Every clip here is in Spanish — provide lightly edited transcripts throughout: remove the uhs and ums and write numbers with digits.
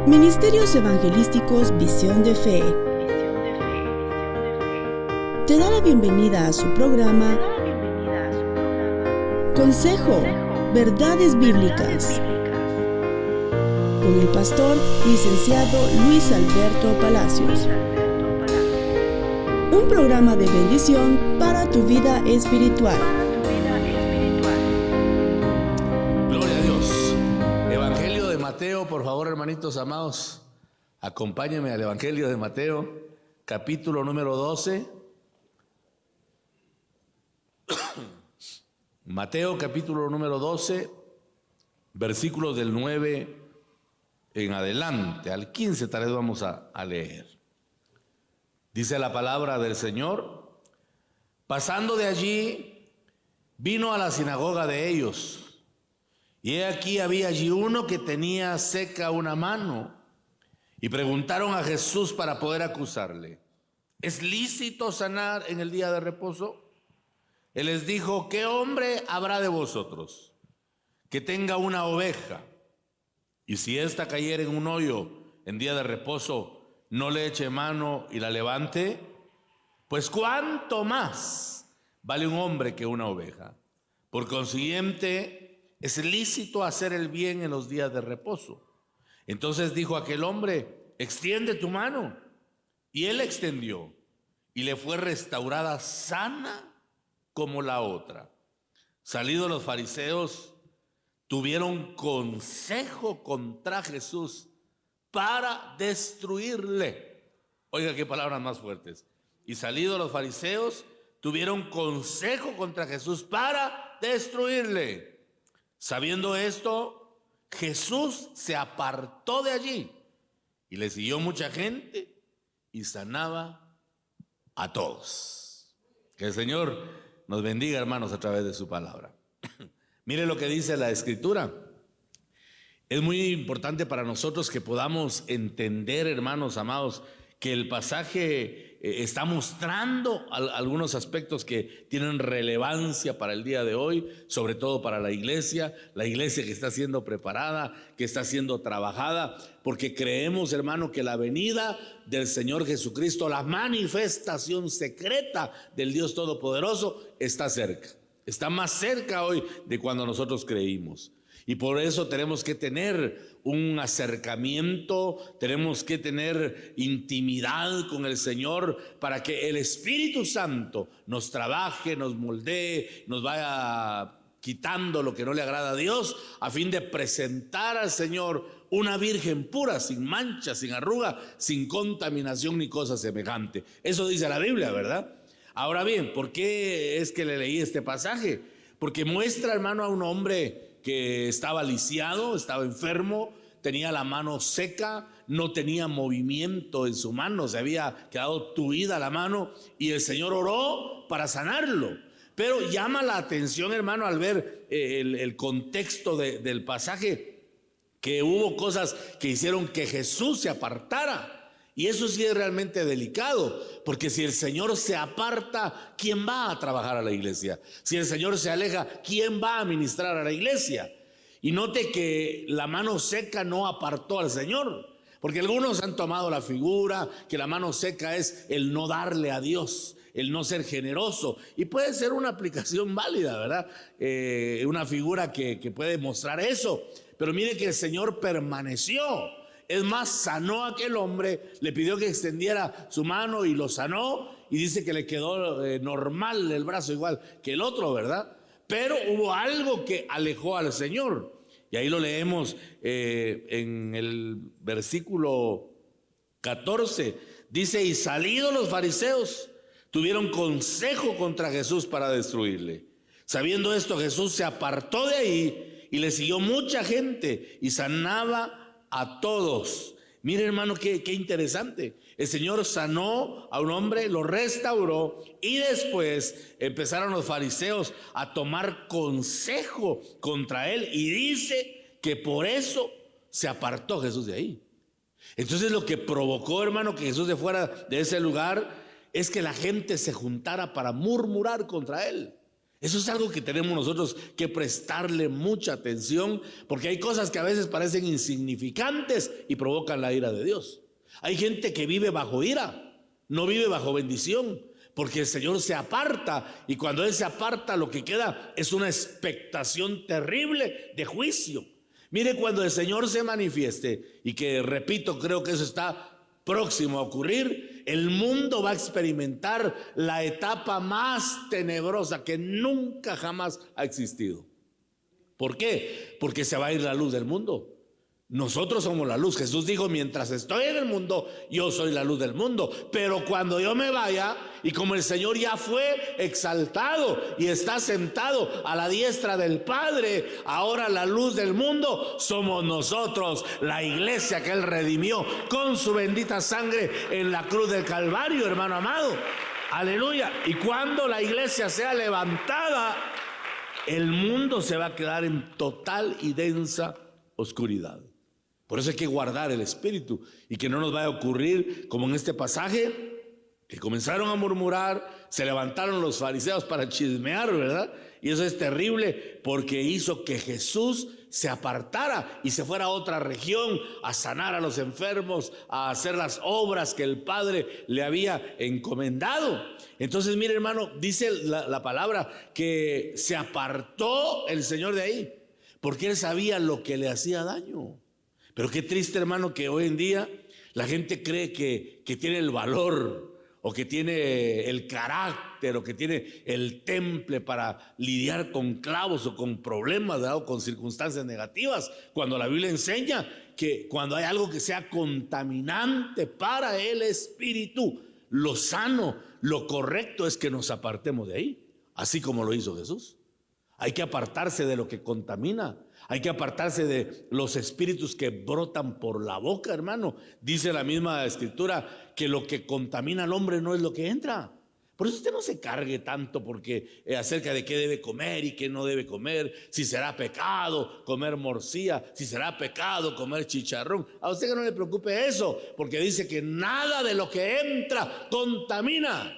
Ministerios Evangelísticos Visión de Fe te da la bienvenida a su programa Consejo, Verdades Bíblicas, con el pastor licenciado Luis Alberto Palacios. Un programa de bendición para tu vida espiritual. Gloria a Dios. Evangelio de Mateo, por favor, hermanitos amados, acompáñenme al Evangelio de Mateo, capítulo número 12. Mateo, capítulo número 12, versículos del 9 en adelante, al 15 tal vez vamos a leer. Dice la palabra del Señor: pasando de allí, vino a la sinagoga de ellos, y he aquí había allí uno que tenía seca una mano, y preguntaron a Jesús para poder acusarle: ¿es lícito sanar en el día de reposo? Él les dijo: ¿qué hombre habrá de vosotros que tenga una oveja, y si ésta cayera en un hoyo en día de reposo, no le eche mano y la levante? Pues cuánto más vale un hombre que una oveja. Por consiguiente, es lícito hacer el bien en los días de reposo. Entonces dijo aquel hombre: extiende tu mano. Y él extendió, y le fue restaurada sana como la otra. Salidos los fariseos, tuvieron consejo contra Jesús para destruirle. Oiga qué palabras más fuertes. Y salidos los fariseos, tuvieron consejo contra Jesús para destruirle. Sabiendo esto, Jesús se apartó de allí, y le siguió mucha gente, y sanaba a todos. Que el Señor nos bendiga, hermanos, a través de su palabra. Mire lo que dice la Escritura. Es muy importante para nosotros que podamos entender, hermanos amados, que el pasaje está mostrando algunos aspectos que tienen relevancia para el día de hoy, sobre todo para la iglesia que está siendo preparada, que está siendo trabajada, porque creemos, hermano, que la venida del Señor Jesucristo, la manifestación secreta del Dios Todopoderoso, está cerca. Está más cerca hoy de cuando nosotros creímos. Y por eso tenemos que tener un acercamiento, tenemos que tener intimidad con el Señor para que el Espíritu Santo nos trabaje, nos moldee, nos vaya quitando lo que no le agrada a Dios, a fin de presentar al Señor una virgen pura, sin mancha, sin arruga, sin contaminación ni cosa semejante. Eso dice la Biblia, ¿verdad? Ahora bien, ¿por qué es que le leí este pasaje? Porque muestra, hermano, a un hombre que estaba lisiado, estaba enfermo, tenía la mano seca, no tenía movimiento en su mano, se había quedado tuida la mano, y el Señor oró para sanarlo. Pero llama la atención, hermano, al ver el contexto del pasaje, que hubo cosas que hicieron que Jesús se apartara. Y eso sí es realmente delicado, porque si el Señor se aparta, ¿quién va a trabajar a la iglesia? Si el Señor se aleja, ¿quién va a ministrar a la iglesia? Y note que la mano seca no apartó al Señor, porque algunos han tomado la figura que la mano seca es el no darle a Dios, el no ser generoso, y puede ser una aplicación válida, ¿verdad? Una figura que puede mostrar eso, pero mire que el Señor permaneció. Es más, sanó a aquel hombre, le pidió que extendiera su mano y lo sanó, y dice que le quedó normal el brazo igual que el otro, ¿verdad? Pero hubo algo que alejó al Señor, y ahí lo leemos en el versículo 14. Dice: y salidos los fariseos, tuvieron consejo contra Jesús para destruirle. Sabiendo esto, Jesús se apartó de ahí, y le siguió mucha gente, y sanaba a todos. Mire, hermano, qué interesante. El Señor sanó a un hombre, lo restauró, y después empezaron los fariseos a tomar consejo contra él, y dice que por eso se apartó Jesús de ahí. Entonces lo que provocó, hermano, que Jesús se fuera de ese lugar es que la gente se juntara para murmurar contra él. Eso es algo que tenemos nosotros que prestarle mucha atención, porque hay cosas que a veces parecen insignificantes y provocan la ira de Dios. Hay gente que vive bajo ira, no vive bajo bendición, porque el Señor se aparta, y cuando Él se aparta lo que queda es una expectación terrible de juicio. Mire, cuando el Señor se manifieste, y que repito, creo que eso está próximo a ocurrir, el mundo va a experimentar la etapa más tenebrosa que nunca jamás ha existido. ¿Por qué? Porque se va a ir la luz del mundo. Nosotros somos la luz. Jesús dijo: mientras estoy en el mundo, yo soy la luz del mundo. Pero cuando yo me vaya, y como el Señor ya fue exaltado y está sentado a la diestra del Padre, ahora la luz del mundo somos nosotros, la iglesia que Él redimió con su bendita sangre en la cruz del Calvario, hermano amado. Aleluya. Y cuando la iglesia sea levantada, el mundo se va a quedar en total y densa oscuridad. Por eso hay que guardar el espíritu, y que no nos vaya a ocurrir como en este pasaje, que comenzaron a murmurar, se levantaron los fariseos para chismear, ¿verdad? Y eso es terrible, porque hizo que Jesús se apartara y se fuera a otra región a sanar a los enfermos, a hacer las obras que el Padre le había encomendado. Entonces, mire, hermano, dice la palabra que se apartó el Señor de ahí, porque Él sabía lo que le hacía daño. Pero qué triste, hermano, que hoy en día la gente cree que tiene el valor, o que tiene el carácter, o que tiene el temple para lidiar con clavos o con problemas, ¿verdad? O con circunstancias negativas, cuando la Biblia enseña que cuando hay algo que sea contaminante para el espíritu, lo sano, lo correcto es que nos apartemos de ahí, así como lo hizo Jesús. Hay que apartarse de lo que contamina. Hay que apartarse de los espíritus que brotan por la boca, hermano. Dice la misma escritura que lo que contamina al hombre no es lo que entra. Por eso usted no se cargue tanto porque acerca de qué debe comer y qué no debe comer, si será pecado comer morcilla, si será pecado comer chicharrón. A usted que no le preocupe eso, porque dice que nada de lo que entra contamina,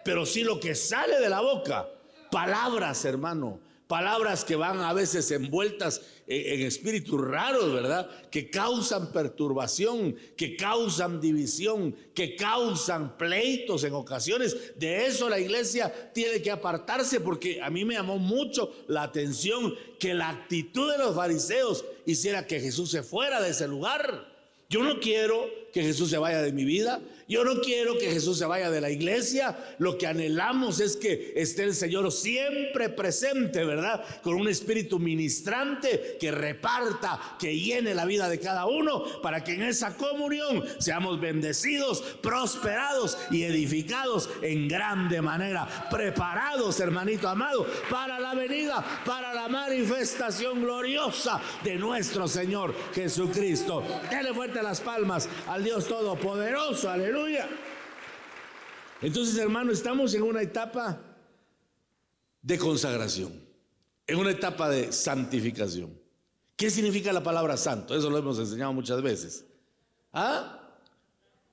pero sí lo que sale de la boca. Palabras, hermano. Palabras que van a veces envueltas en espíritus raros, ¿verdad? Que causan perturbación, que causan división, que causan pleitos en ocasiones. De eso la iglesia tiene que apartarse, porque a mí me llamó mucho la atención que la actitud de los fariseos hiciera que Jesús se fuera de ese lugar. Yo no quiero que Jesús se vaya de mi vida. Yo no quiero que Jesús se vaya de la iglesia. Lo que anhelamos es que esté el Señor siempre presente, ¿verdad? Con un espíritu ministrante que reparta, que llene la vida de cada uno, para que en esa comunión seamos bendecidos, prosperados y edificados en grande manera, preparados, hermanito amado, para la venida, para la manifestación gloriosa de nuestro Señor Jesucristo. Dele fuerte las palmas al Dios Todopoderoso, aleluya. Entonces, hermano, estamos en una etapa de consagración, en una etapa de santificación. ¿Qué significa la palabra santo? Eso lo hemos enseñado muchas veces.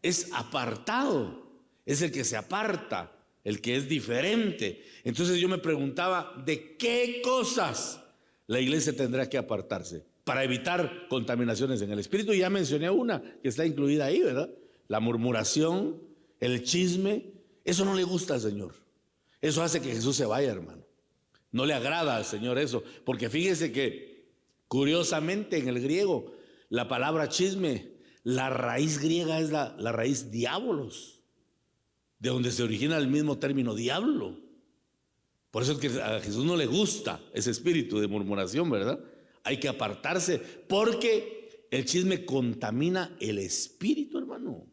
Es apartado, es el que se aparta, el que es diferente. Entonces yo me preguntaba, ¿de qué cosas la iglesia tendrá que apartarse para evitar contaminaciones en el espíritu? Y ya mencioné una que está incluida ahí, ¿verdad? La murmuración, el chisme. Eso no le gusta al Señor. Eso hace que Jesús se vaya, hermano. No le agrada al Señor eso, porque fíjese que curiosamente en el griego la palabra chisme, la raíz griega es la raíz diabolos, de donde se origina el mismo término diablo. Por eso es que a Jesús no le gusta ese espíritu de murmuración, ¿verdad? Hay que apartarse, porque el chisme contamina el espíritu, hermano.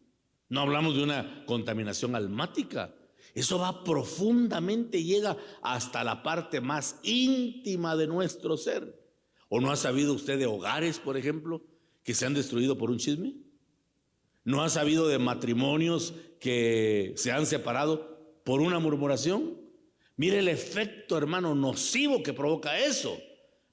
No hablamos de una contaminación almática. Eso va profundamente, llega hasta la parte más íntima de nuestro ser. ¿O no ha sabido usted de hogares, por ejemplo, que se han destruido por un chisme? ¿No ha sabido de matrimonios que se han separado por una murmuración? Mire el efecto, hermano, nocivo que provoca eso.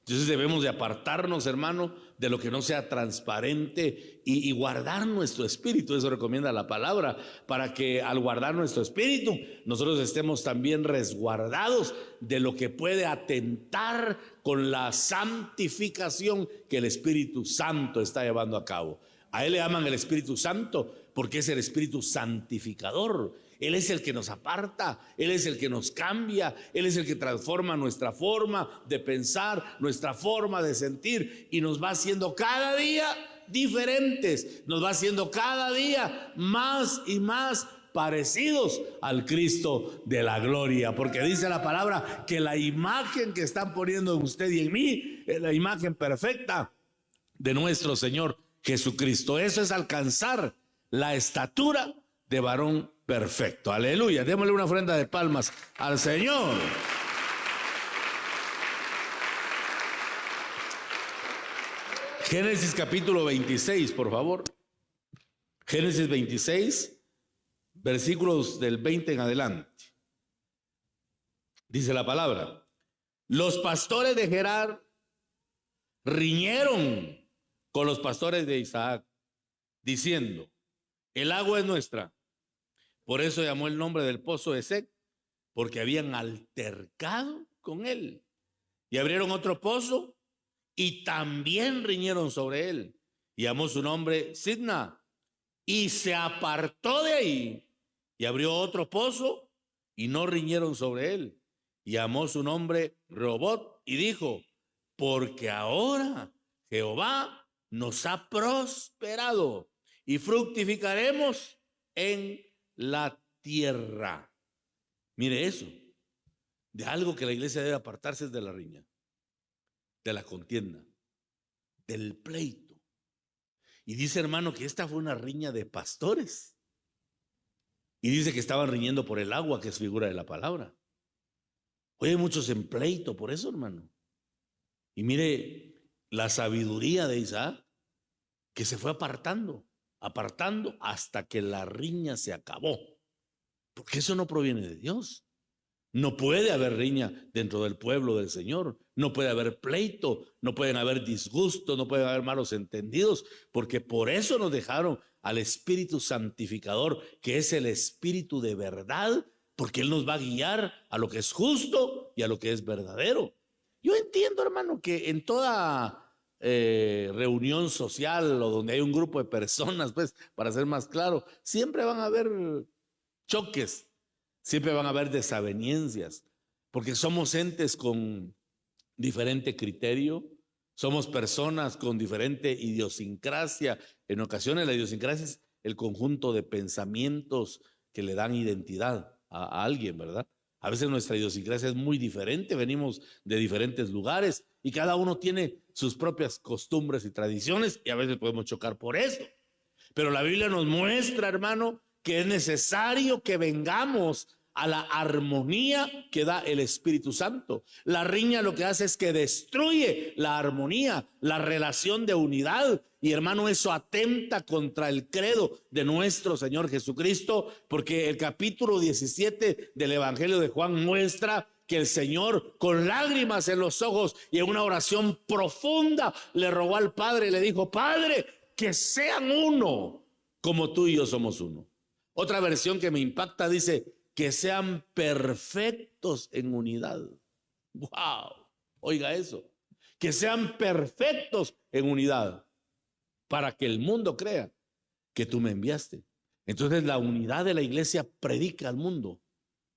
Entonces debemos de apartarnos, hermano, de lo que no sea transparente y guardar nuestro espíritu. Eso recomienda la palabra, para que al guardar nuestro espíritu nosotros estemos también resguardados de lo que puede atentar con la santificación que el Espíritu Santo está llevando a cabo. A él le llaman el Espíritu Santo porque es el Espíritu santificador. Él es el que nos aparta, Él es el que nos cambia, Él es el que transforma nuestra forma de pensar, nuestra forma de sentir, y nos va haciendo cada día diferentes, nos va haciendo cada día más y más parecidos al Cristo de la gloria, porque dice la palabra que la imagen que están poniendo en usted y en mí es la imagen perfecta de nuestro Señor Jesucristo. Eso es alcanzar la estatura de varón perfecto. Aleluya. Démosle una ofrenda de palmas al Señor. Génesis capítulo 26, por favor. Génesis 26, versículos del 20 en adelante. Dice la palabra: los pastores de Gerar riñeron con los pastores de Isaac, diciendo: el agua es nuestra. Por eso llamó el nombre del pozo de Esek, porque habían altercado con él. Y abrieron otro pozo y también riñeron sobre él. Y llamó su nombre Sidna. Y se apartó de ahí y abrió otro pozo y no riñeron sobre él. Y llamó su nombre Robot y dijo: porque ahora Jehová nos ha prosperado y fructificaremos en la tierra. Mire eso, de algo que la iglesia debe apartarse es de la riña, de la contienda, del pleito. Y dice, hermano, que esta fue una riña de pastores. Y dice que estaban riñendo por el agua, que es figura de la palabra. Hoy hay muchos en pleito por eso, hermano. Y mire la sabiduría de Isaac, que se fue apartando hasta que la riña se acabó. Porque eso no proviene de Dios. No puede haber riña dentro del pueblo del Señor. No puede haber pleito, no pueden haber disgustos, no pueden haber malos entendidos, porque por eso nos dejaron al Espíritu Santificador, que es el Espíritu de verdad, porque Él nos va a guiar a lo que es justo y a lo que es verdadero. Yo entiendo, hermano, que en toda reunión social o donde hay un grupo de personas, pues, para ser más claro, siempre van a haber choques, siempre van a haber desavenencias, porque somos entes con diferente criterio, somos personas con diferente idiosincrasia. En ocasiones la idiosincrasia es el conjunto de pensamientos que le dan identidad a alguien, ¿verdad? A veces nuestra idiosincrasia es muy diferente, venimos de diferentes lugares y cada uno tiene sus propias costumbres y tradiciones, y a veces podemos chocar por eso. Pero la Biblia nos muestra, hermano, que es necesario que vengamos a la armonía que da el Espíritu Santo. La riña lo que hace es que destruye la armonía, la relación de unidad. Y hermano, eso atenta contra el credo de nuestro Señor Jesucristo, porque el capítulo 17 del Evangelio de Juan muestra que el Señor, con lágrimas en los ojos y en una oración profunda, le rogó al Padre y le dijo: Padre, que sean uno como tú y yo somos uno. Otra versión que me impacta dice: que sean perfectos en unidad. ¡Wow! Oiga eso. Que sean perfectos en unidad, para que el mundo crea que tú me enviaste. Entonces la unidad de la iglesia predica al mundo,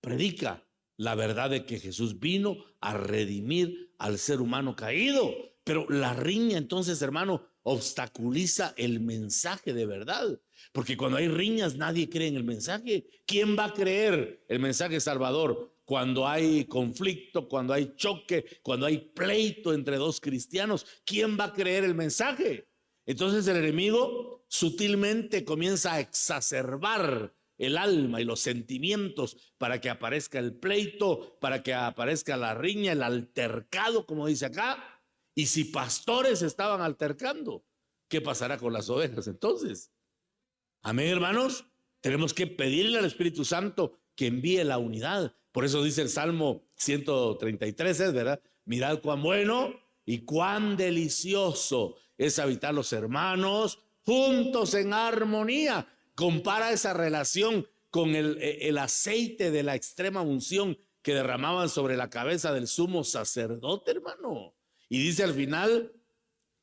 predica la verdad de que Jesús vino a redimir al ser humano caído. Pero la riña, entonces, hermano, obstaculiza el mensaje de verdad, porque cuando hay riñas nadie cree en el mensaje. ¿Quién va a creer el mensaje salvador cuando hay conflicto, cuando hay choque, cuando hay pleito entre dos cristianos? ¿Quién va a creer el mensaje? Entonces el enemigo sutilmente comienza a exacerbar el alma y los sentimientos para que aparezca el pleito, para que aparezca la riña, el altercado, como dice acá. Y si pastores estaban altercando, ¿qué pasará con las ovejas entonces? Amén, hermanos. Tenemos que pedirle al Espíritu Santo que envíe la unidad. Por eso dice el Salmo 133, ¿verdad? Mirad cuán bueno y cuán delicioso es habitar los hermanos juntos en armonía. Compara esa relación con el aceite de la extrema unción que derramaban sobre la cabeza del sumo sacerdote, hermano. Y dice al final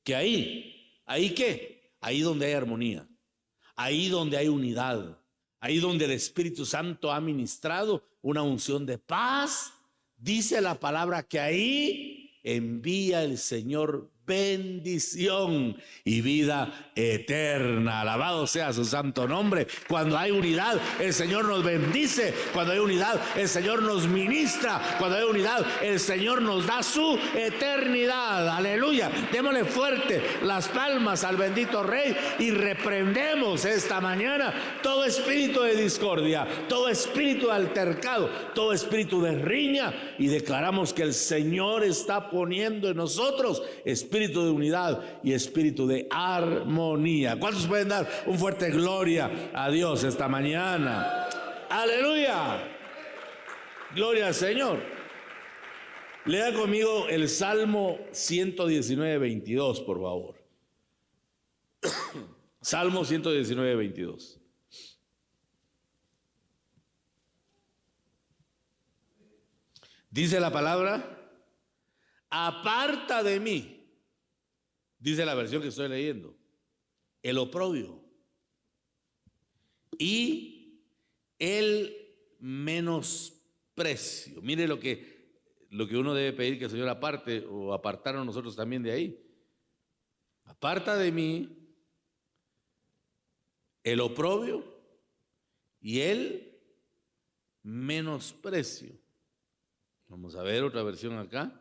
que ¿ahí qué? Ahí donde hay armonía, ahí donde hay unidad, ahí donde el Espíritu Santo ha ministrado una unción de paz, dice la palabra que ahí envía el Señor bendición y vida eterna. Alabado sea su santo nombre. Cuando hay unidad, el Señor nos bendice. Cuando hay unidad, el Señor nos ministra. Cuando hay unidad, el Señor nos da su eternidad. Aleluya. Démosle fuerte las palmas al bendito Rey y reprendemos esta mañana todo espíritu de discordia, todo espíritu de altercado, todo espíritu de riña, y declaramos que el Señor está poniendo en nosotros espíritu de unidad y espíritu de armonía. ¿Cuántos pueden dar un fuerte gloria a Dios esta mañana? Aleluya. Gloria al Señor. Lea conmigo el Salmo 119, 22, por favor. Salmo 119, 22. Dice la palabra: aparta de mí, dice la versión que estoy leyendo, el oprobio y el menosprecio. Mire lo que uno debe pedir que el Señor aparte, o apartarnos nosotros también de ahí. Aparta de mí el oprobio y el menosprecio. Vamos a ver otra versión acá.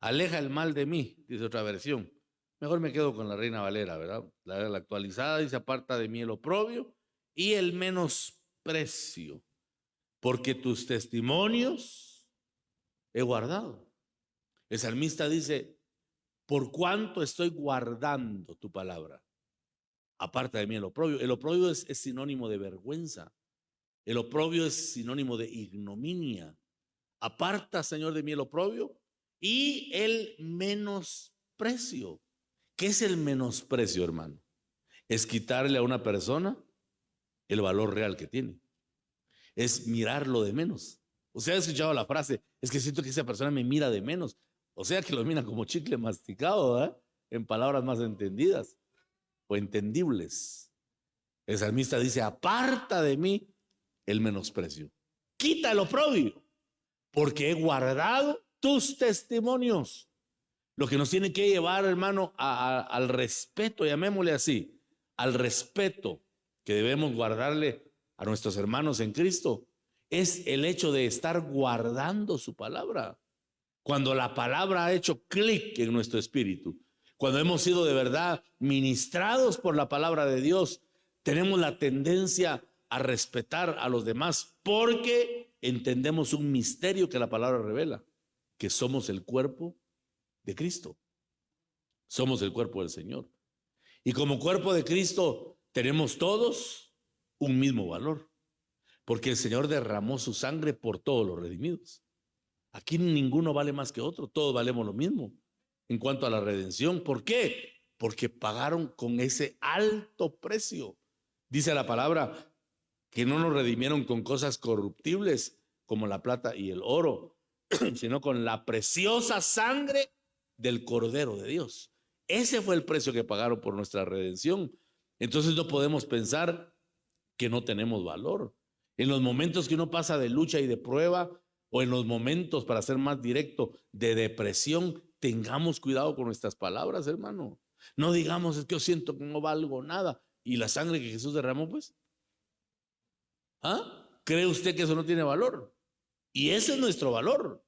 Aleja el mal de mí, dice otra versión. Mejor me quedo con la Reina Valera, ¿verdad? La actualizada dice: aparta de mí el oprobio y el menosprecio, porque tus testimonios he guardado. El salmista dice: por cuanto estoy guardando tu palabra, aparta de mí el oprobio. El oprobio es sinónimo de vergüenza. El oprobio es sinónimo de ignominia. Aparta, Señor, de mí el oprobio y el menosprecio. ¿Qué es el menosprecio, hermano? Es quitarle a una persona el valor real que tiene. Es mirarlo de menos. ¿Usted ha escuchado la frase: es que siento que esa persona me mira de menos? O sea, que lo mira como chicle masticado, ¿eh? En palabras más entendidas o entendibles. El salmista dice: aparta de mí el menosprecio, quita el oprobio, porque he guardado tus testimonios. Lo que nos tiene que llevar, hermano, al respeto, llamémosle así, al respeto que debemos guardarle a nuestros hermanos en Cristo, es el hecho de estar guardando su palabra. Cuando la palabra ha hecho clic en nuestro espíritu, cuando hemos sido de verdad ministrados por la palabra de Dios, tenemos la tendencia a respetar a los demás, porque entendemos un misterio que la palabra revela: que somos el cuerpo de Cristo. Somos el cuerpo del Señor. Y como cuerpo de Cristo tenemos todos un mismo valor, porque el Señor derramó su sangre por todos los redimidos. Aquí ninguno vale más que otro, todos valemos lo mismo en cuanto a la redención. ¿Por qué? Porque pagaron con ese alto precio. Dice la palabra que no nos redimieron con cosas corruptibles como la plata y el oro, sino con la preciosa sangre del Cordero de Dios. Ese fue el precio que pagaron por nuestra redención. Entonces no podemos pensar que no tenemos valor. En los momentos que uno pasa de lucha y de prueba, o en los momentos, para ser más directo, de depresión, tengamos cuidado con nuestras palabras, hermano. No digamos: es que yo siento que no valgo nada. ¿Y la sangre que Jesús derramó, pues? ¿Ah? ¿Cree usted que eso no tiene valor? Y ese es nuestro valor,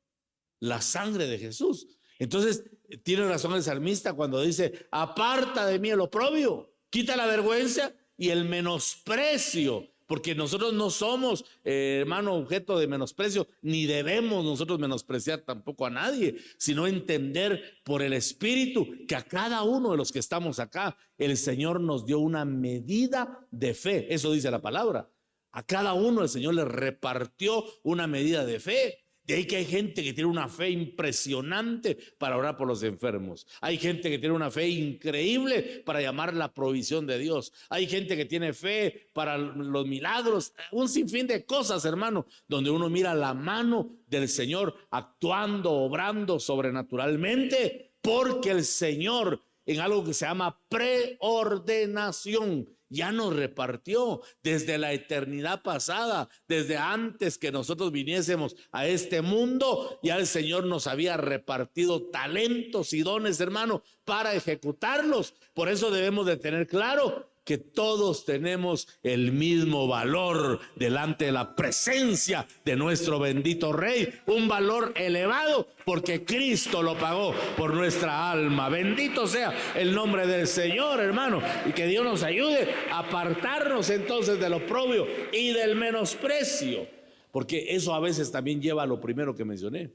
la sangre de Jesús. Entonces, tiene razón el salmista cuando dice: aparta de mí el oprobio, quita la vergüenza y el menosprecio, porque nosotros no somos, hermano, objeto de menosprecio, ni debemos nosotros menospreciar tampoco a nadie, sino entender por el Espíritu que a cada uno de los que estamos acá, el Señor nos dio una medida de fe. Eso dice la palabra. A cada uno el Señor le repartió una medida de fe. De ahí que hay gente que tiene una fe impresionante para orar por los enfermos. Hay gente que tiene una fe increíble para llamar la provisión de Dios. Hay gente que tiene fe para los milagros. Un sinfín de cosas, hermano, donde uno mira la mano del Señor actuando, obrando sobrenaturalmente, porque el Señor, en algo que se llama preordenación, ya nos repartió desde la eternidad pasada, desde antes que nosotros viniésemos a este mundo. Ya el Señor nos había repartido talentos y dones, hermano, para ejecutarlos. Por eso debemos de tener claro que todos tenemos el mismo valor delante de la presencia de nuestro bendito Rey, un valor elevado porque Cristo lo pagó por nuestra alma. Bendito sea el nombre del Señor, hermano, y que Dios nos ayude a apartarnos entonces del oprobio y del menosprecio, porque eso a veces también lleva a lo primero que mencioné,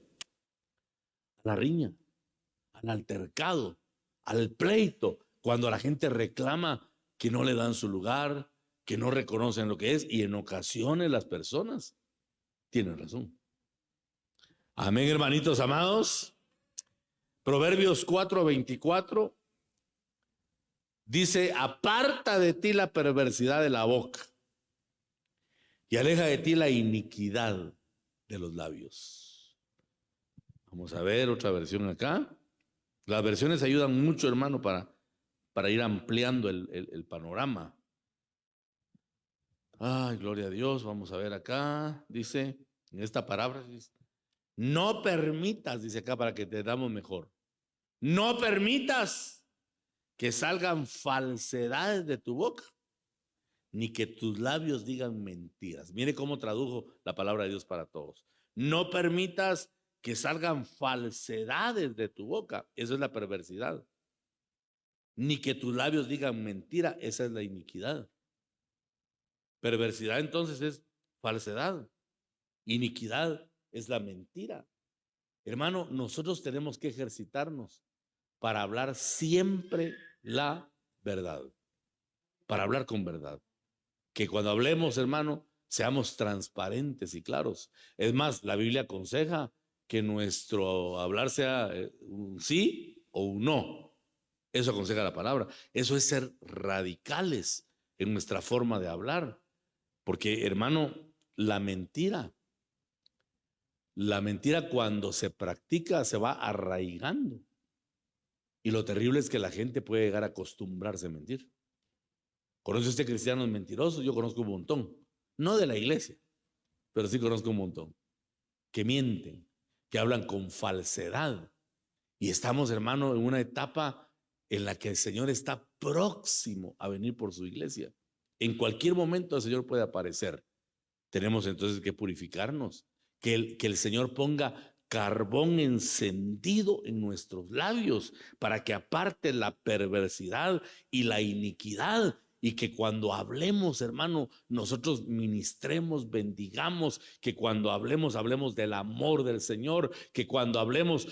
a la riña, al altercado, al pleito, cuando la gente reclama que no le dan su lugar, que no reconocen lo que es, y en ocasiones las personas tienen razón. Amén, hermanitos amados. Proverbios 4:24 dice: aparta de ti la perversidad de la boca y aleja de ti la iniquidad de los labios. Vamos a ver otra versión acá. Las versiones ayudan mucho, hermano, para ir ampliando el panorama. Ay, gloria a Dios. Vamos a ver acá. Dice, en esta palabra, no permitas, dice acá para que te damos mejor. No permitas que salgan falsedades de tu boca, ni que tus labios digan mentiras. Mire cómo tradujo la palabra de Dios para todos. No permitas que salgan falsedades de tu boca. Eso es la perversidad. Ni que tus labios digan mentira, esa es la iniquidad. Perversidad entonces es falsedad, iniquidad es la mentira. Hermano, nosotros tenemos que ejercitarnos para hablar siempre la verdad, para hablar con verdad. Que cuando hablemos, hermano, seamos transparentes y claros. Es más, la Biblia aconseja que nuestro hablar sea un sí o un no. Eso aconseja la palabra. Eso es ser radicales en nuestra forma de hablar. Porque, hermano, la mentira cuando se practica se va arraigando. Y lo terrible es que la gente puede llegar a acostumbrarse a mentir. ¿Conoce usted cristianos mentirosos? Yo conozco un montón. No de la iglesia, pero sí conozco un montón. Que mienten, que hablan con falsedad. Y estamos, hermano, en una etapa en la que el Señor está próximo a venir por su iglesia. En cualquier momento el Señor puede aparecer. Tenemos entonces que purificarnos, que el Señor ponga carbón encendido en nuestros labios para que aparte la perversidad y la iniquidad, y que cuando hablemos, hermano, nosotros ministremos, bendigamos, que cuando hablemos del amor del Señor, que cuando hablemos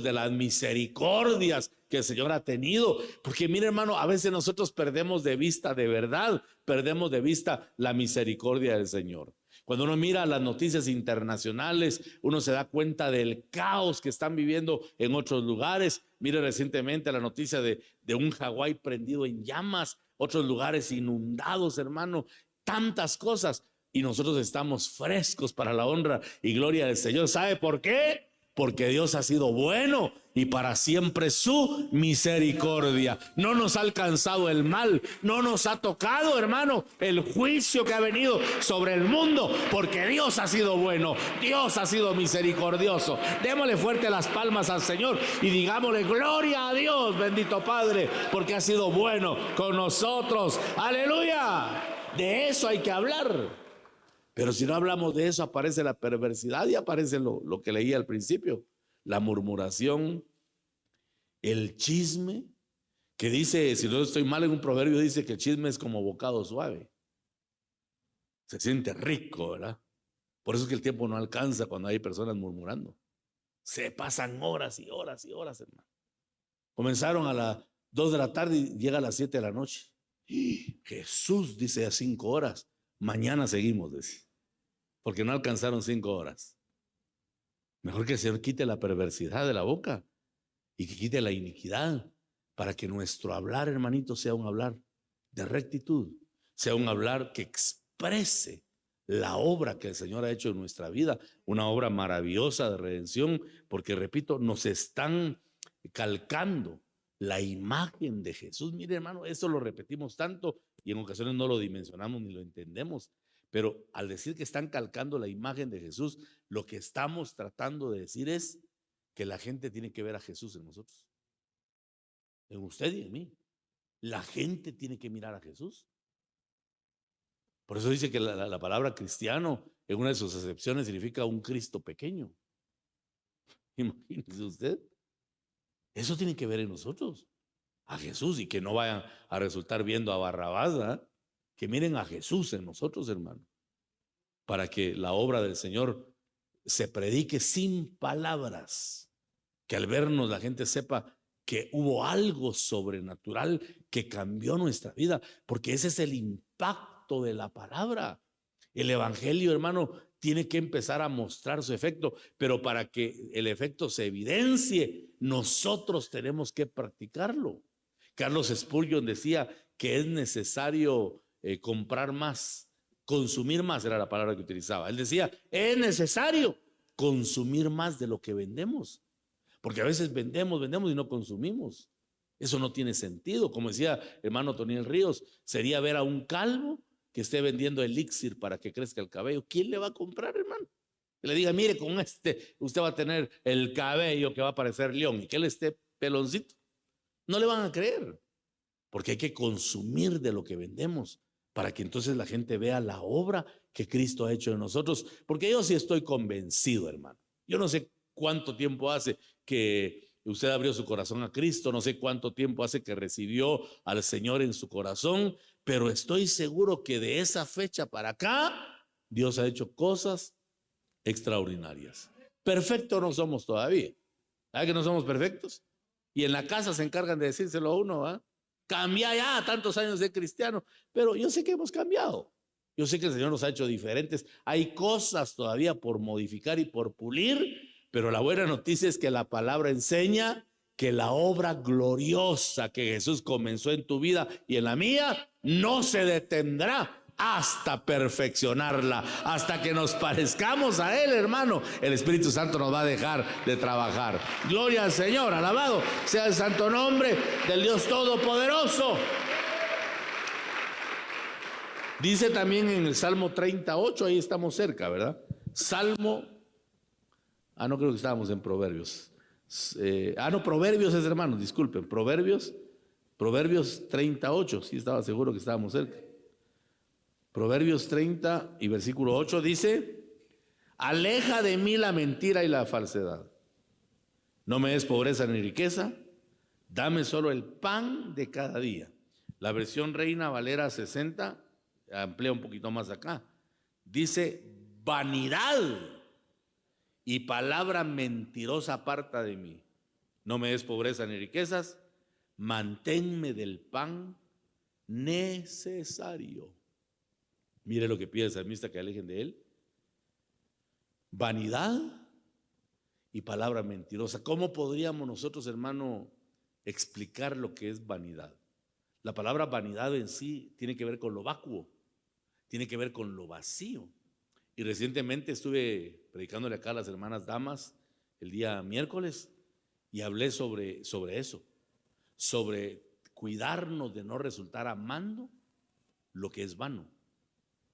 de las misericordias que el Señor ha tenido. Porque mire, hermano, a veces nosotros perdemos de vista, de verdad, perdemos de vista la misericordia del Señor. Cuando uno mira las noticias internacionales, uno se da cuenta del caos que están viviendo en otros lugares. Mire recientemente la noticia de un Hawái prendido en llamas, otros lugares inundados, hermano, tantas cosas. Y nosotros estamos frescos para la honra y gloria del Señor. ¿Sabe por qué? Porque Dios ha sido bueno y para siempre su misericordia. No nos ha alcanzado el mal, no nos ha tocado, hermano, el juicio que ha venido sobre el mundo, porque Dios ha sido bueno, Dios ha sido misericordioso. Démosle fuerte las palmas al Señor y digámosle gloria a Dios, bendito Padre, porque ha sido bueno con nosotros. Aleluya. De eso hay que hablar. Pero si no hablamos de eso, aparece la perversidad y aparece lo que leí al principio, la murmuración, el chisme, que dice, si no estoy mal en un proverbio, dice que el chisme es como bocado suave. Se siente rico, ¿verdad? Por eso es que el tiempo no alcanza cuando hay personas murmurando. Se pasan horas y horas y horas, hermano. Comenzaron a las 2 de la tarde y llega a las 7 de la noche. Jesús dice a 5 horas. Mañana seguimos, dice. Porque no alcanzaron 5 horas. Mejor que el Señor quite la perversidad de la boca y que quite la iniquidad, para que nuestro hablar, hermanito, sea un hablar de rectitud, sea un hablar que exprese la obra que el Señor ha hecho en nuestra vida, una obra maravillosa de redención, porque repito, nos están calcando la imagen de Jesús. Mire, hermano, eso lo repetimos tanto y en ocasiones no lo dimensionamos ni lo entendemos, pero al decir que están calcando la imagen de Jesús, lo que estamos tratando de decir es que la gente tiene que ver a Jesús en nosotros, en usted y en mí. La gente tiene que mirar a Jesús. Por eso dice que la palabra cristiano, en una de sus acepciones, significa un Cristo pequeño. Imagínese usted. Eso tiene que ver en nosotros, a Jesús, y que no vayan a resultar viendo a Barrabás, ¿verdad? Que miren a Jesús en nosotros, hermano, para que la obra del Señor se predique sin palabras, que al vernos la gente sepa que hubo algo sobrenatural que cambió nuestra vida, porque ese es el impacto de la palabra. El evangelio, hermano, tiene que empezar a mostrar su efecto, pero para que el efecto se evidencie, nosotros tenemos que practicarlo. Carlos Spurgeon decía que es necesario comprar más, consumir más, era la palabra que utilizaba. Él decía, es necesario consumir más de lo que vendemos, porque a veces vendemos y no consumimos. Eso no tiene sentido. Como decía hermano Toniel Ríos, sería ver a un calvo que esté vendiendo elixir para que crezca el cabello. ¿Quién le va a comprar, hermano? Que le diga, mire, con este usted va a tener el cabello que va a parecer león, y que él esté peloncito. No le van a creer, porque hay que consumir de lo que vendemos para que entonces la gente vea la obra que Cristo ha hecho en nosotros. Porque yo sí estoy convencido, hermano. Yo no sé cuánto tiempo hace que usted abrió su corazón a Cristo, no sé cuánto tiempo hace que recibió al Señor en su corazón, pero estoy seguro que de esa fecha para acá Dios ha hecho cosas extraordinarias. Perfectos no somos todavía. ¿Sabe que no somos perfectos? Y en la casa se encargan de decírselo a uno, ¿ah? Cambia ya tantos años de cristiano, pero yo sé que hemos cambiado. Yo sé que el Señor nos ha hecho diferentes. Hay cosas todavía por modificar y por pulir, pero la buena noticia es que la palabra enseña que la obra gloriosa que Jesús comenzó en tu vida y en la mía no se detendrá hasta perfeccionarla, hasta que nos parezcamos a Él, hermano. El Espíritu Santo nos va a dejar de trabajar. Gloria al Señor, alabado sea el santo nombre del Dios Todopoderoso. Dice también en el Salmo 38, ahí estamos cerca, ¿verdad? Salmo, no creo que estábamos en Proverbios. No, Proverbios es, hermanos, disculpen, Proverbios 38, sí estaba seguro que estábamos cerca. Proverbios 30 y versículo 8 dice, aleja de mí la mentira y la falsedad. No me des pobreza ni riqueza, dame solo el pan de cada día. La versión Reina Valera 60 amplía un poquito más acá. Dice, vanidad y palabra mentirosa aparta de mí. No me des pobreza ni riquezas, manténme del pan necesario. Mire lo que pide el salmista, que alejen de él. Vanidad y palabra mentirosa. ¿Cómo podríamos nosotros, hermano, explicar lo que es vanidad? La palabra vanidad en sí tiene que ver con lo vacuo, tiene que ver con lo vacío. Y recientemente estuve predicándole acá a las hermanas damas el día miércoles y hablé sobre eso, sobre cuidarnos de no resultar amando lo que es vano,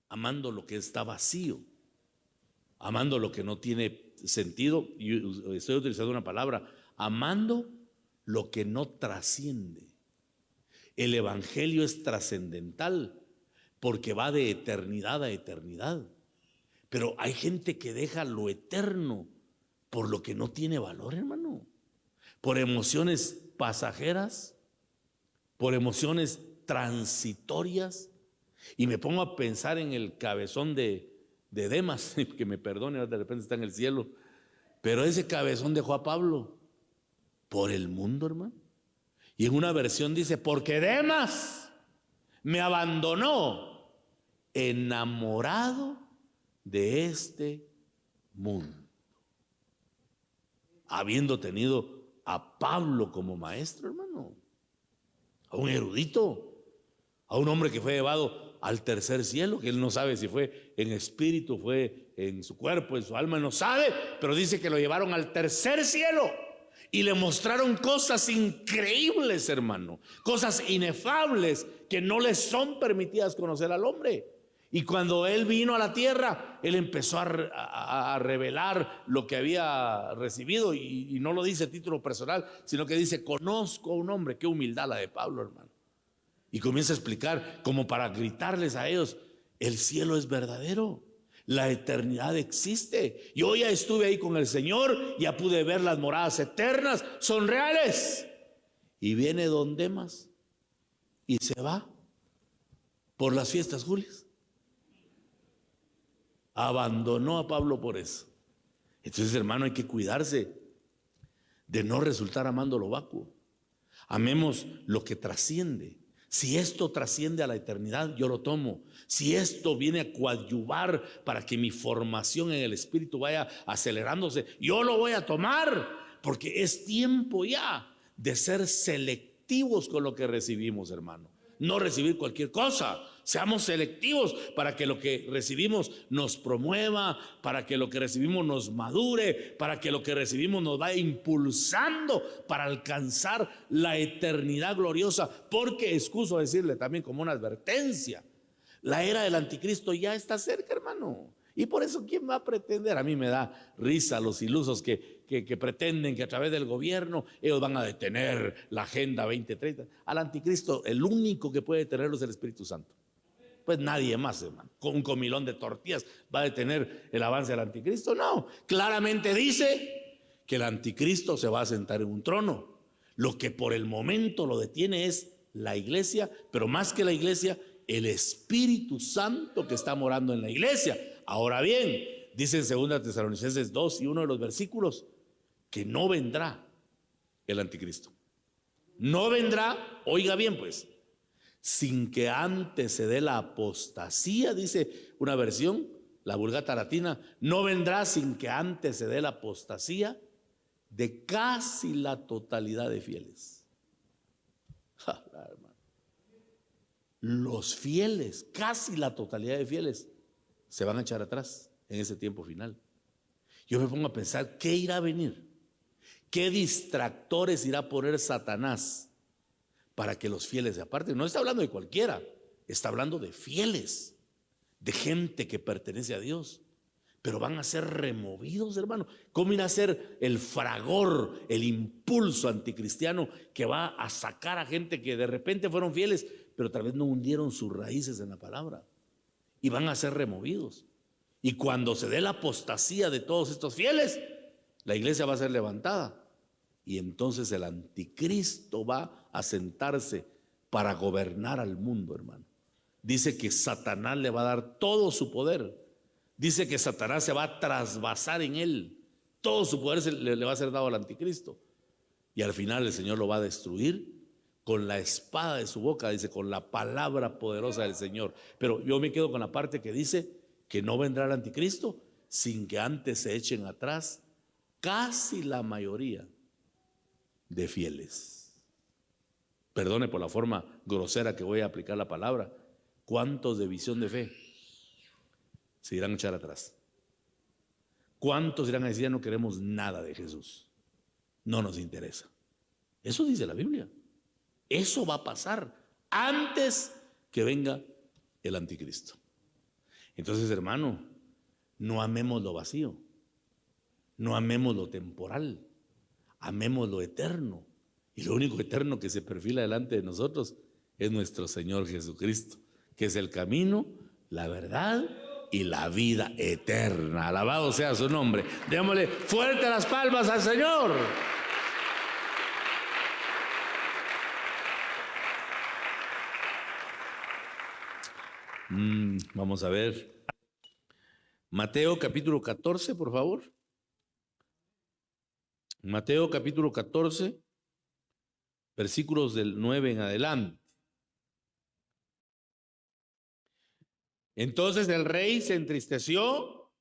amando lo que está vacío, amando lo que no tiene sentido. Y estoy utilizando una palabra, amando lo que no trasciende. El evangelio es trascendental porque va de eternidad a eternidad, pero hay gente que deja lo eterno por lo que no tiene valor, hermano, por emociones pasajeras, por emociones transitorias. Y me pongo a pensar en el cabezón de Demas, que me perdone, de repente está en el cielo, pero ese cabezón dejó a Pablo por el mundo, hermano. Y en una versión dice, porque Demas me abandonó enamorado de este mundo. habiendo tenido a Pablo como maestro, hermano, a un erudito, a un hombre que fue llevado al tercer cielo, que él no sabe si fue en espíritu, fue en su cuerpo, en su alma, no sabe, pero dice que lo llevaron al tercer cielo y le mostraron cosas increíbles, hermano, cosas inefables que no les son permitidas conocer al hombre. Y cuando él vino a la tierra, él empezó a revelar lo que había recibido, y no lo dice a título personal, sino que dice: conozco a un hombre. Qué humildad la de Pablo, hermano. Y comienza a explicar, como para gritarles a ellos: el cielo es verdadero, la eternidad existe. Yo ya estuve ahí con el Señor, ya pude ver las moradas eternas, son reales. Y viene don Demas y se va por las fiestas julias. Abandonó a Pablo por eso. Entonces, hermano, hay que cuidarse de no resultar amando lo vacuo. Amemos lo que trasciende. Si esto trasciende a la eternidad, yo lo tomo. Si esto viene a coadyuvar para que mi formación en el espíritu vaya acelerándose, yo lo voy a tomar, porque es tiempo ya de ser selectivos con lo que recibimos, hermano. No recibir cualquier cosa. Seamos selectivos para que lo que recibimos nos promueva, para que lo que recibimos nos madure, para que lo que recibimos nos vaya impulsando para alcanzar la eternidad gloriosa. Porque, excuso decirle también como una advertencia, la era del anticristo ya está cerca, hermano. Y por eso, ¿quién va a pretender? A mí me da risa los ilusos que pretenden que a través del gobierno ellos van a detener la Agenda 2030. Al anticristo, el único que puede detenerlo es el Espíritu Santo. Pues nadie más, hermano. Con un comilón de tortillas va a detener el avance del anticristo. No, claramente dice que el anticristo se va a sentar en un trono. Lo que por el momento lo detiene es la iglesia, pero más que la iglesia, el Espíritu Santo que está morando en la iglesia. Ahora bien, dice en 2 Tesalonicenses 2 y uno de los versículos, que no vendrá el anticristo. No vendrá, oiga bien pues, sin que antes se dé la apostasía, dice una versión, la Vulgata Latina, no vendrá sin que antes se dé la apostasía de casi la totalidad de fieles. Los fieles, casi la totalidad de fieles, se van a echar atrás en ese tiempo final. Yo me pongo a pensar, ¿qué irá a venir? ¿Qué distractores irá a poner Satanás para que los fieles se aparten? No está hablando de cualquiera, está hablando de fieles, de gente que pertenece a Dios, pero van a ser removidos, hermano. ¿Cómo irá a ser el fragor, el impulso anticristiano que va a sacar a gente que de repente fueron fieles, pero tal vez no hundieron sus raíces en la palabra? Y van a ser removidos. Y cuando se dé la apostasía de todos estos fieles, la iglesia va a ser levantada. Y entonces el anticristo va a sentarse para gobernar al mundo, hermano. Dice que Satanás le va a dar todo su poder. Dice que Satanás se va a trasvasar en él. Todo su poder le va a ser dado al anticristo. Y al final el Señor lo va a destruir con la espada de su boca, dice, con la palabra poderosa del Señor. Pero yo me quedo con la parte que dice que no vendrá el anticristo sin que antes se echen atrás casi la mayoría de fieles. Perdone por la forma grosera que voy a aplicar la palabra. ¿Cuántos de visión de fe se irán a echar atrás? ¿Cuántos irán a decir: ya no queremos nada de Jesús, no nos interesa? Eso dice la Biblia. Eso va a pasar antes que venga el anticristo. Entonces, hermano, no amemos lo vacío, no amemos lo temporal, amemos lo eterno. Y lo único eterno que se perfila delante de nosotros es nuestro Señor Jesucristo, que es el camino, la verdad y la vida eterna. Alabado sea su nombre. Démosle fuerte las palmas al Señor. Vamos a ver. Mateo capítulo 14, por favor. Mateo capítulo 14, versículos del 9 en adelante. Entonces el rey se entristeció,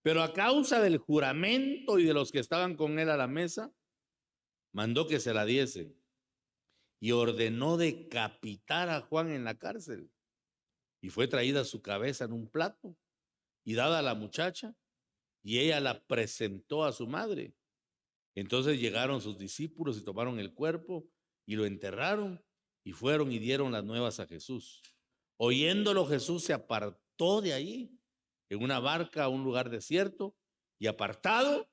Pero a causa del juramento y de los que estaban con él a la mesa, mandó que se la diesen y ordenó decapitar a Juan en la cárcel. Y fue traída su cabeza en un plato y dada a la muchacha, y ella la presentó a su madre. Entonces llegaron sus discípulos y tomaron el cuerpo y lo enterraron y fueron y dieron las nuevas a Jesús. Oyéndolo, Jesús se apartó de allí en una barca a un lugar desierto y apartado,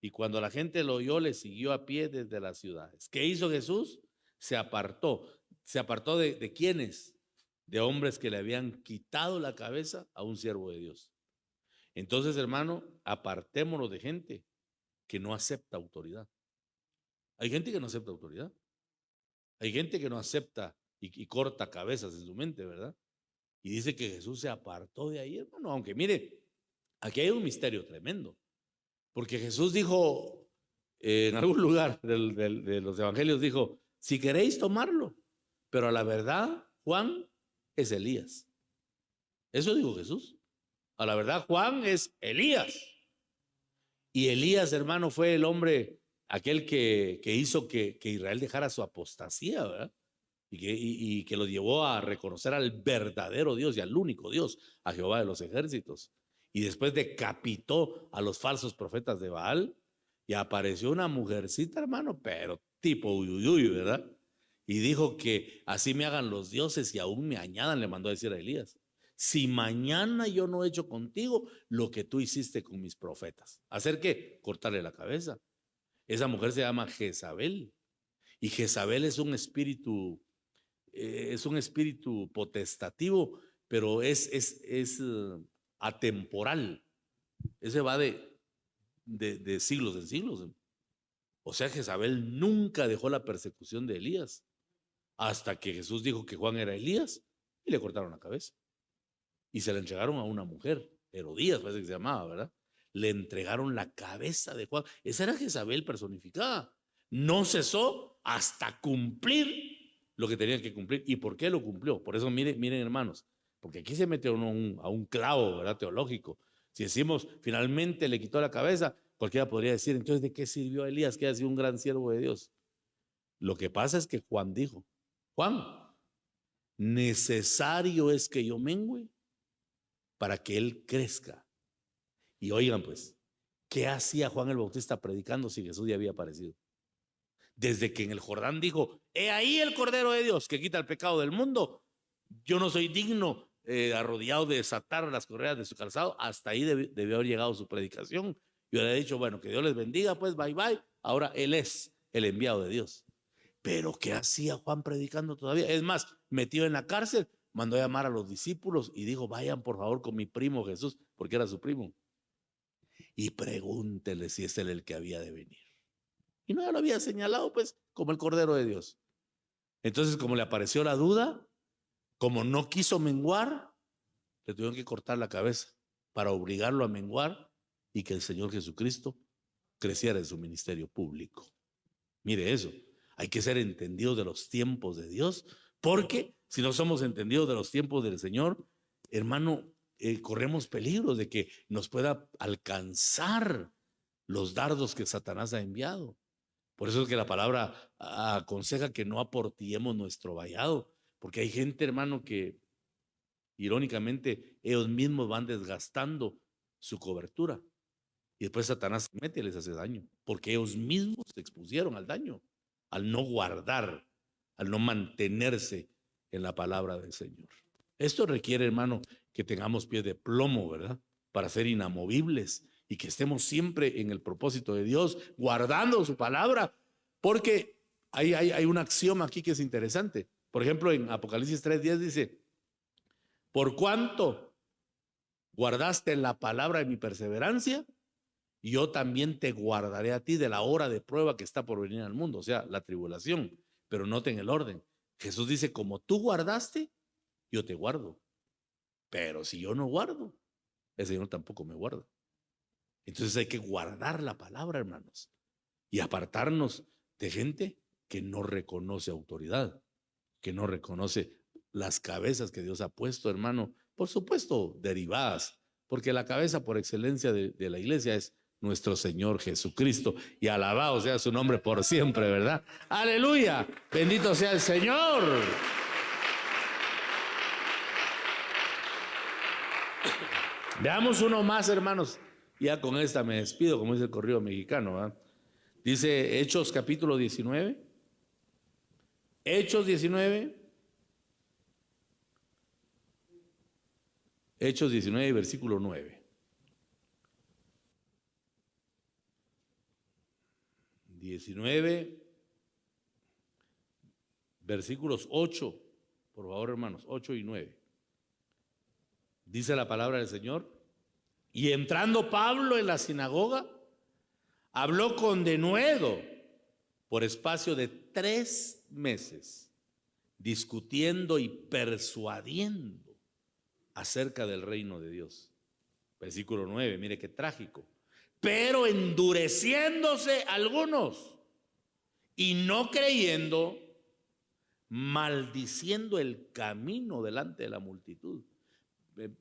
y cuando la gente lo oyó, le siguió a pie desde las ciudades. ¿Qué hizo Jesús? Se apartó. ¿Se apartó de quiénes? De hombres que le habían quitado la cabeza a un siervo de Dios. Entonces, hermano, apartémonos de gente que no acepta autoridad. Hay gente que no acepta autoridad. Hay gente que no acepta y corta cabezas en su mente, ¿verdad? Y dice que Jesús se apartó de ahí, hermano. Aunque mire, aquí hay un misterio tremendo. Porque Jesús dijo, en algún lugar de los evangelios, dijo, si queréis tomarlo, pero a la verdad, Juan es Elías. Eso dijo Jesús. A la verdad, Juan es Elías. Y Elías, hermano, fue el hombre, aquel que hizo que Israel dejara su apostasía, ¿verdad? Y que lo llevó a reconocer al verdadero Dios y al único Dios, a Jehová de los ejércitos. Y después decapitó a los falsos profetas de Baal y apareció una mujercita, hermano, pero tipo uyuyuy, ¿verdad? Y dijo que así me hagan los dioses y aún me añadan, le mandó a decir a Elías. Si mañana yo no he hecho contigo lo que tú hiciste con mis profetas. ¿Hacer qué? Cortarle la cabeza. Esa mujer se llama Jezabel. Y Jezabel es un espíritu potestativo, pero es atemporal. Ese va de siglos en siglos. O sea, Jezabel nunca dejó la persecución de Elías hasta que Jesús dijo que Juan era Elías y le cortaron la cabeza. Y se la entregaron a una mujer, Herodías parece que se llamaba, ¿verdad? Le entregaron la cabeza de Juan. Esa era Jezabel personificada. No cesó hasta cumplir lo que tenía que cumplir. ¿Y por qué lo cumplió? Por eso miren hermanos, porque aquí se mete uno a un clavo, ¿verdad? Teológico. Si decimos, finalmente le quitó la cabeza, cualquiera podría decir, entonces, ¿de qué sirvió a Elías, que ha sido un gran siervo de Dios? Lo que pasa es que Juan dijo, Juan, necesario es que yo mengüe para que él crezca. Y oigan pues, ¿qué hacía Juan el Bautista predicando si Jesús ya había aparecido? Desde que en el Jordán dijo, he ahí el Cordero de Dios que quita el pecado del mundo, yo no soy digno, arrodillado, de desatar las correas de su calzado. Hasta ahí debió haber llegado su predicación. Yo le he dicho, bueno, que Dios les bendiga, pues bye bye. Ahora él es el enviado de Dios. Pero ¿qué hacía Juan predicando todavía? Es más, metido en la cárcel, mandó a llamar a los discípulos y dijo, vayan por favor con mi primo Jesús, porque era su primo, y pregúntele si es él el que había de venir. Y no, ya lo había señalado pues como el Cordero de Dios. Entonces, como le apareció la duda, como no quiso menguar, le tuvieron que cortar la cabeza para obligarlo a menguar y que el Señor Jesucristo creciera en su ministerio público. Mire eso, hay que ser entendidos de los tiempos de Dios, porque si no somos entendidos de los tiempos del Señor, hermano, corremos peligros de que nos pueda alcanzar los dardos que Satanás ha enviado. Por eso es que la palabra aconseja que no aportillemos nuestro vallado, porque hay gente, hermano, que irónicamente ellos mismos van desgastando su cobertura y después Satanás se mete y les hace daño, porque ellos mismos se expusieron al daño, al no guardar, al no mantenerse en la palabra del Señor. Esto requiere, hermano, que tengamos pies de plomo, ¿verdad? Para ser inamovibles y que estemos siempre en el propósito de Dios, guardando su palabra, porque hay un axioma aquí que es interesante. Por ejemplo, en Apocalipsis 3:10 dice, por cuanto guardaste la palabra de mi perseverancia, yo también te guardaré a ti de la hora de prueba que está por venir al mundo, o sea, la tribulación. Pero noten el orden. Jesús dice, como tú guardaste, yo te guardo. Pero si yo no guardo, el Señor tampoco me guarda. Entonces hay que guardar la palabra, hermanos, y apartarnos de gente que no reconoce autoridad, que no reconoce las cabezas que Dios ha puesto, hermano, por supuesto, derivadas porque la cabeza por excelencia de la iglesia es nuestro Señor Jesucristo, y alabado sea su nombre por siempre, ¿verdad? Aleluya, bendito sea el Señor. Veamos uno más, hermanos. Ya con esta me despido, como dice el corrido mexicano, ¿verdad? Dice Hechos capítulo 19. Hechos 19. Hechos 19, versículo 9. 19, versículos 8. Por favor, hermanos, 8 y 9. Dice la palabra del Señor. Y entrando Pablo en la sinagoga, habló con denuedo por espacio de 3 meses, discutiendo y persuadiendo acerca del reino de Dios. Versículo 9, mire qué trágico. Pero endureciéndose algunos y no creyendo, maldiciendo el camino delante de la multitud.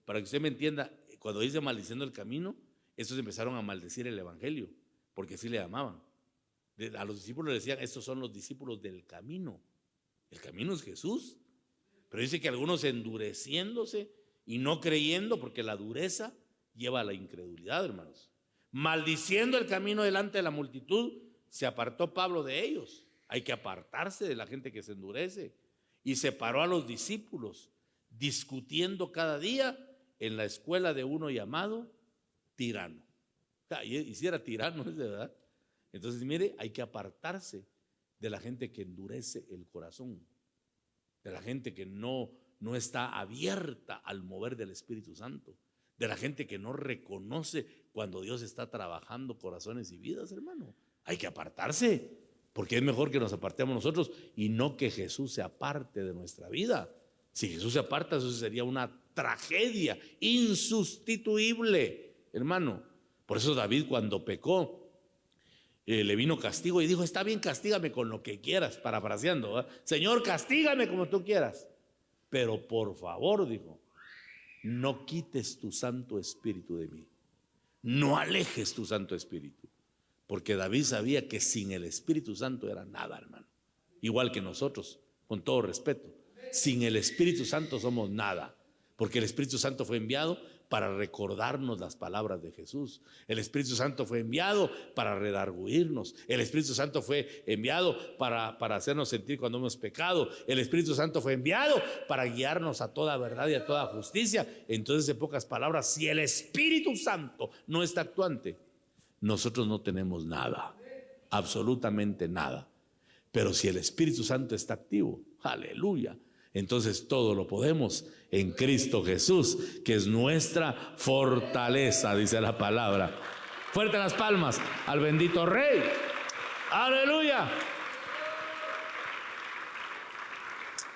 Para que usted me entienda, cuando dice maldiciendo el camino, estos empezaron a maldecir el evangelio, porque así le llamaban. A los discípulos le decían, estos son los discípulos del camino. El camino es Jesús. Pero dice que algunos endureciéndose y no creyendo, porque la dureza lleva a la incredulidad, hermanos. Maldiciendo el camino delante de la multitud, se apartó Pablo de ellos. Hay que apartarse de la gente que se endurece. Y separó a los discípulos, discutiendo cada día en la escuela de uno llamado Tirano. Y si era tirano, es de verdad. Entonces, mire, hay que apartarse de la gente que endurece el corazón, de la gente que no está abierta al mover del Espíritu Santo, de la gente que no reconoce cuando Dios está trabajando corazones y vidas, hermano. Hay que apartarse, porque es mejor que nos apartemos nosotros y no que Jesús se aparte de nuestra vida. Si Jesús se aparta, eso sería una tragedia insustituible, hermano. Por eso David, cuando pecó, le vino castigo y dijo, está bien, castígame con lo que quieras, parafraseando, ¿verdad? Señor, castígame como tú quieras, pero por favor, dijo, no quites tu Santo Espíritu de mí, no alejes tu Santo Espíritu, porque David sabía que sin el Espíritu Santo era nada, hermano. Igual que nosotros, con todo respeto, sin el Espíritu Santo somos nada, porque el Espíritu Santo fue enviado para recordarnos las palabras de Jesús. El Espíritu Santo fue enviado para redarguirnos. El Espíritu Santo fue enviado para hacernos sentir cuando hemos pecado. El Espíritu Santo fue enviado para guiarnos a toda verdad y a toda justicia. Entonces, en pocas palabras, si el Espíritu Santo no está actuante, nosotros no tenemos nada, absolutamente nada. Pero si el Espíritu Santo está activo, aleluya, entonces todo lo podemos en Cristo Jesús, que es nuestra fortaleza, dice la palabra. Fuerte las palmas al bendito Rey. Aleluya.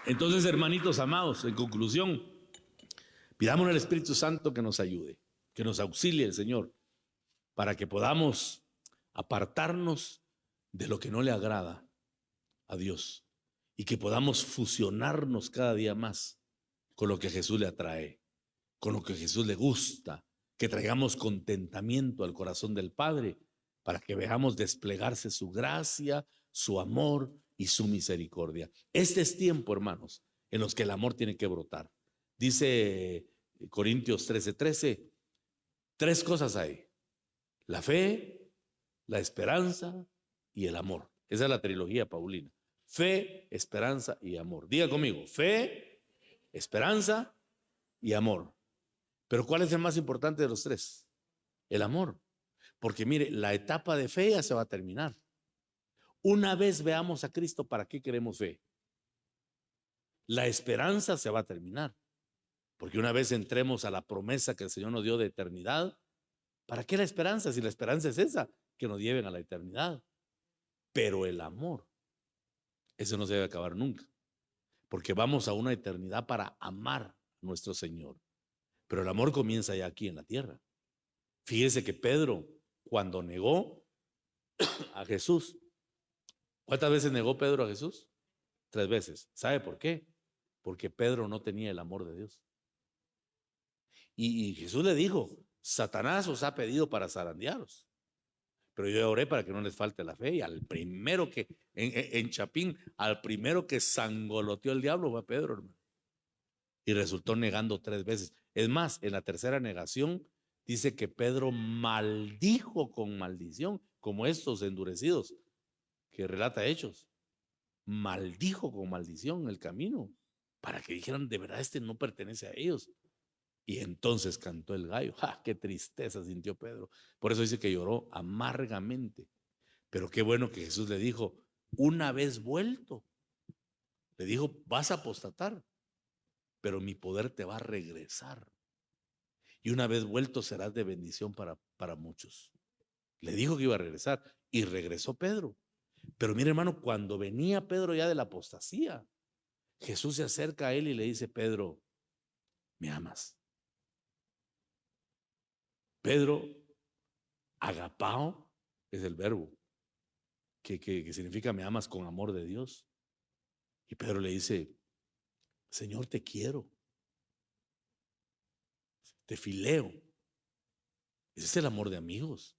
Entonces, hermanitos amados, en conclusión, pidamos al Espíritu Santo que nos ayude, que nos auxilie el Señor, para que podamos apartarnos de lo que no le agrada a Dios y que podamos fusionarnos cada día más con lo que Jesús le atrae, con lo que Jesús le gusta, que traigamos contentamiento al corazón del Padre para que veamos desplegarse su gracia, su amor y su misericordia. Este es tiempo, hermanos, en los que el amor tiene que brotar. Dice Corintios 13:13, 3 cosas hay: la fe, la esperanza y el amor. Esa es la trilogía paulina: fe, esperanza y amor. Diga conmigo: fe, esperanza y amor. Pero ¿cuál es el más importante de los 3? El amor. Porque mire, la etapa de fe ya se va a terminar. Una vez veamos a Cristo, ¿para qué queremos fe? La esperanza se va a terminar. Porque una vez entremos a la promesa que el Señor nos dio de eternidad, ¿para qué la esperanza? Si la esperanza es esa, que nos lleven a la eternidad. Pero el amor, eso no se debe acabar nunca, porque vamos a una eternidad para amar a nuestro Señor. Pero el amor comienza ya aquí en la tierra. Fíjese que Pedro, cuando negó a Jesús, ¿cuántas veces negó Pedro a Jesús? 3 veces. ¿Sabe por qué? Porque Pedro no tenía el amor de Dios. Y Jesús le dijo, Satanás os ha pedido para zarandearos, pero yo oré para que no les falte la fe. Y al primero que, en Chapín, al primero que sangoloteó el diablo fue a Pedro, hermano. Y resultó negando 3 veces. Es más, en la tercera negación dice que Pedro maldijo con maldición, como estos endurecidos que relata Hechos. Maldijo con maldición el camino, para que dijeran, de verdad este no pertenece a ellos. Y entonces cantó el gallo. ¡Ja! ¡Qué tristeza sintió Pedro! Por eso dice que lloró amargamente. Pero qué bueno que Jesús le dijo, una vez vuelto, le dijo, vas a apostatar, pero mi poder te va a regresar. Y una vez vuelto serás de bendición para muchos. Le dijo que iba a regresar y regresó Pedro. Pero mire, hermano, cuando venía Pedro ya de la apostasía, Jesús se acerca a él y le dice, Pedro, ¿me amas? Pedro, agapao es el verbo que significa me amas con amor de Dios. Y Pedro le dice, Señor, te quiero, te fileo. Ese es el amor de amigos.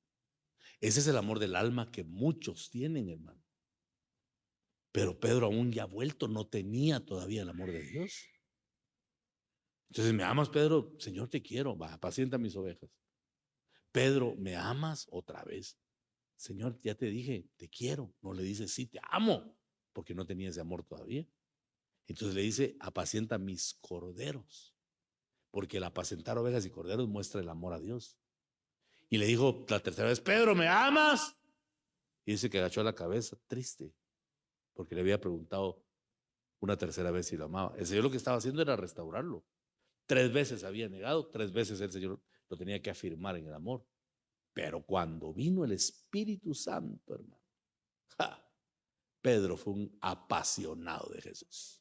Ese es el amor del alma que muchos tienen, hermano. Pero Pedro, aún ya vuelto, no tenía todavía el amor de Dios. Entonces, ¿me amas, Pedro? Señor, te quiero. Va, apacienta mis ovejas. Pedro, ¿me amas? Otra vez. Señor, ya te dije, te quiero. No le dice, sí, te amo, porque no tenía ese amor todavía. Entonces le dice, apacienta mis corderos, porque el apacentar ovejas y corderos muestra el amor a Dios. Y le dijo la tercera vez, Pedro, ¿me amas? Y dice que agachó la cabeza, triste, porque le había preguntado una tercera vez si lo amaba. El Señor lo que estaba haciendo era restaurarlo. 3 veces había negado, 3 veces el Señor lo tenía que afirmar en el amor. Pero cuando vino el Espíritu Santo, hermano, Pedro fue un apasionado de Jesús.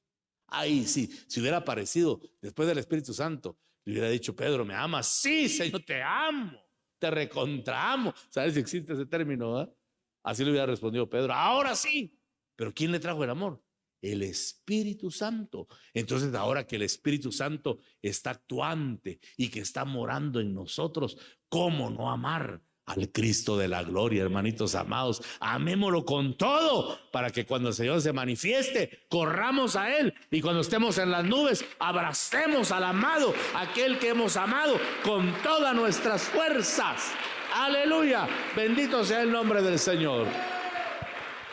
Ahí sí, si hubiera aparecido después del Espíritu Santo, le hubiera dicho, Pedro, ¿me amas? Sí, Señor, te amo, te recontraamo. ¿Sabes si existe ese término? Así le hubiera respondido Pedro, ahora sí. Pero ¿quién le trajo el amor? El Espíritu Santo. Entonces, ahora que el Espíritu Santo está actuante y que está morando en nosotros, ¿cómo no amar al Cristo de la gloria, hermanitos amados? Amémoslo con todo para que cuando el Señor se manifieste, corramos a Él, y cuando estemos en las nubes, abracemos al amado, aquel que hemos amado con todas nuestras fuerzas. Aleluya, bendito sea el nombre del Señor.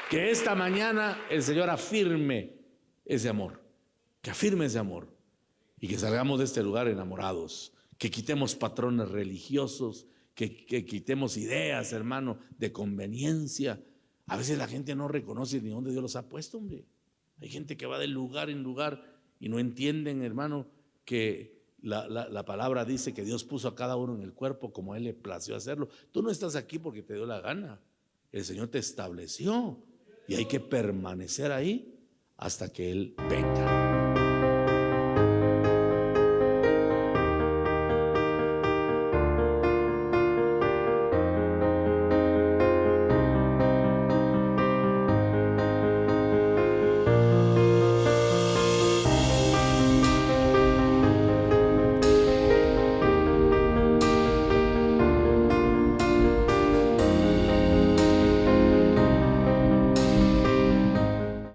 Que esta mañana el Señor afirme ese amor, que afirme ese amor, y que salgamos de este lugar enamorados, que quitemos patrones religiosos, que quitemos ideas, hermano, de conveniencia. A veces la gente no reconoce ni dónde Dios los ha puesto, hombre. Hay gente que va de lugar en lugar y no entienden, hermano, que la palabra dice que Dios puso a cada uno en el cuerpo como a Él le plació hacerlo. Tú no estás aquí porque te dio la gana. El Señor te estableció y hay que permanecer ahí hasta que Él venga.